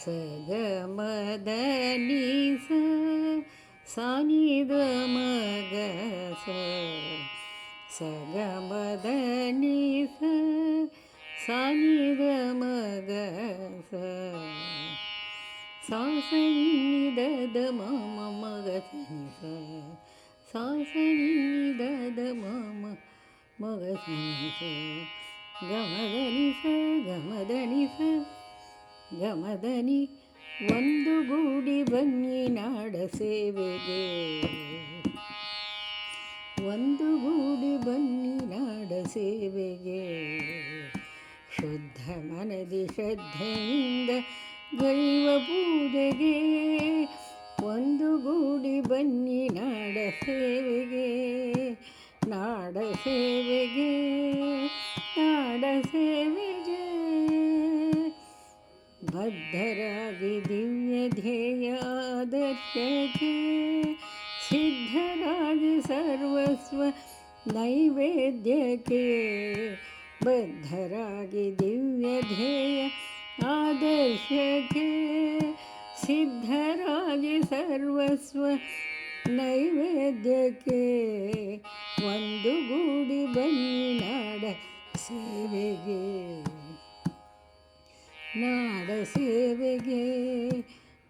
ಸಗಮದ ನಿಸ ಸಾನಿದ ಮಗ ಸಗಮದ ನಿಸ ಸಾನಿದ ಮಗ ಸಾಸನಿದದ ಮಮ ಮಗ ಸನಿಸ ಸಾಸನಿದದ ಮಮ ಮಗ ಸನಿಸ ಗಮದನಿಸ ಗಮದನಿಸ ಗಮದನಿ ಒಂದು ಗೂಡಿ ಬನ್ನಿ ನಾಡ ಸೇವೆಗೆ ಒಂದು ಗೂಡಿ ಬನ್ನಿ ನಾಡ ಸೇವೆಗೆ ಶುದ್ಧ ಮನದಿ ಶ್ರದ್ಧೆಯಿಂದ ದೈವ ಪೂಜೆಗೆ ಒಂದು ಗೂಡಿ ಬನ್ನಿ ನಾಡ ಸೇವೆಗೆ ನಾಡ ಸೇವೆಗೆ ನಾಡ ಸೇವೆಗೆ ಬದ್ಧರಾಗಿ ದಿವ್ಯ ಧ್ಯೇಯ ಆದರ್ಶಕ್ಕೆ ಸಿದ್ಧರಾಗಿ ಸರ್ವಸ್ವ ನೈವೇದ್ಯಕ್ಕೆ ಬದ್ಧರಾಗಿ ದಿವ್ಯ ಧ್ಯೇಯ ಆದರ್ಶಕ್ಕೆ ಸಿದ್ಧರಾಗಿ ಸರ್ವಸ್ವ ನೈವೇದ್ಯಕ್ಕೆ ಒಂದು ಗೂಡಿ ಬನ್ನಿ ನಾಡ ಸೇವೆಗೆ ನಾಡ ಸೇವೆಗೆ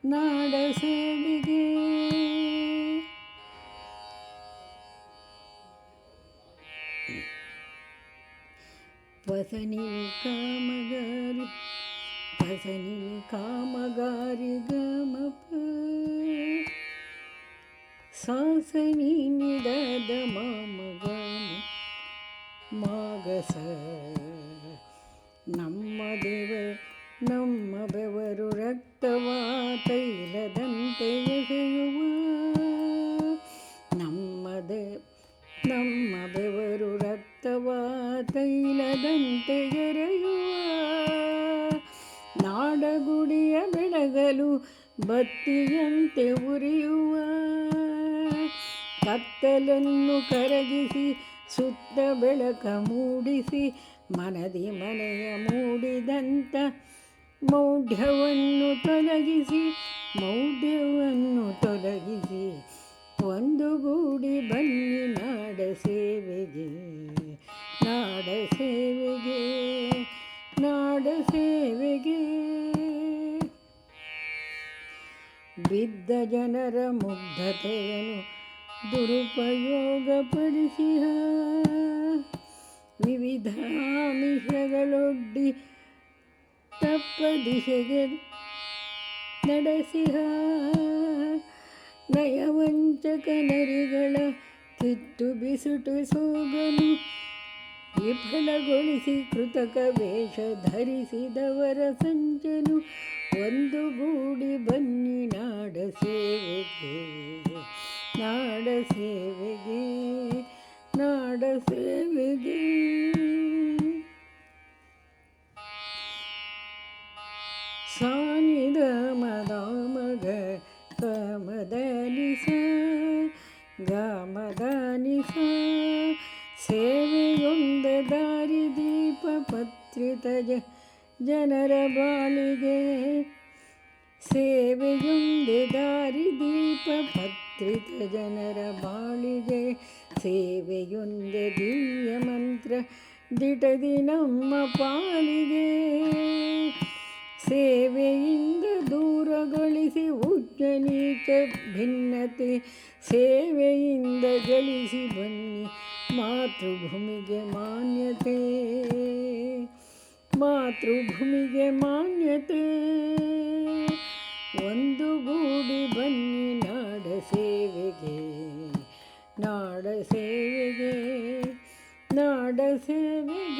ನಾಡ ಸೇವೆಗೆ ಪಸನಿ ಕಾಮಗಾರಿ ಪಸನಿ ಕಾಮಗಾರಿ ಗಮಪ ಸಾಸನಿ ನಿದದ ಮಮ ಗಮ ಮಾಗಸ ನಮ್ಮ ನಮ್ಮ ಬೆವರು ರಕ್ತವಾ ತೈಲದಂತೆ ಎಸೆಯುವ ನಮ್ಮ ಬೆವರು ರಕ್ತವಾ ತೈಲದಂತೆ ಎರೆಯುವ ನಾಡಗುಡಿಯ ಬೆಳಗಲು ಬತ್ತಿಯಂತೆ ಉರಿಯುವ ಕತ್ತಲನ್ನು ಕರಗಿಸಿ ಸುತ್ತ ಬೆಳಕ ಮೂಡಿಸಿ ಮನದಿ ಮನೆಯ ಮೂಡಿದಂಥ ಮೌಢ್ಯವನ್ನು ತೊಲಗಿಸಿ ಒಂದು ಗೂಡಿ ಬನ್ನಿ ನಾಡ ಸೇವೆಗೆ ನಾಡ ಸೇವೆಗೆ ನಾಡ ಸೇವೆಗೆ ಬಿದ್ದ ಜನರ ಮುಗ್ಧತೆಯನ್ನು ದುರುಪಯೋಗಪಡಿಸಿಹ ವಿವಿಧ ಆಮಿಷಗಳೊಡ್ಡಿ ತಪ್ಪ ದಿಶೆಗೆ ನಡೆಸಿಹ ನಯವಂಚಕ ನರಿಗಳ ಕಿತ್ತು ಬಿಸುಟು ಸೋಗನು ವಿಫಲಗೊಳಿಸಿ ಕೃತಕ ವೇಷ ಧರಿಸಿದವರ ಸಂಚನು ಒಂದು ಗೂಡಿ ಬನ್ನಿ ನಾಡ ಸೇವೆಗೆ ನಾಡ ಸೇವೆಗೆ ನಾಡ ಸೇವೆಗೆ ಸಾನಿದ ಮದ ಮಗ ಗಮದನಿಸ ಗಮದನಿಸ ಸೇವೆಯೊಂದ ದಾರಿದೀಪ ಪತ್ರಿತ ಜನರ ಬಾಳಿಗೆ ಸೇವೆಯೊಂದೆ ದಾರಿದೀಪ ಪತ್ರಿತ ಜನರ ಬಾಳಿಗೆ ಸೇವೆಯೊಂದೆ ದಿವ್ಯ ಮಂತ್ರ ದಿಟದಿ ನಮ್ಮ ಪಾಲಿಗೆ ಸೇವೆಯಿಂದ ದೂರಗೊಳಿಸಿ ಉಚ್ಚ ನೀಚ ಭಿನ್ನತೆ ಸೇವೆಯಿಂದ ಗಳಿಸಿ ಬನ್ನಿ ಮಾತೃಭೂಮಿಗೆ ಮಾನ್ಯತೆ ಮಾತೃಭೂಮಿಗೆ ಮಾನ್ಯತೆ ಒಂದು ಗೂಡಿ ಬನ್ನಿ ನಾಡ ಸೇವೆಗೆ ನಾಡ ಸೇವೆಗೆ ನಾಡ ಸೇವೆಗೆ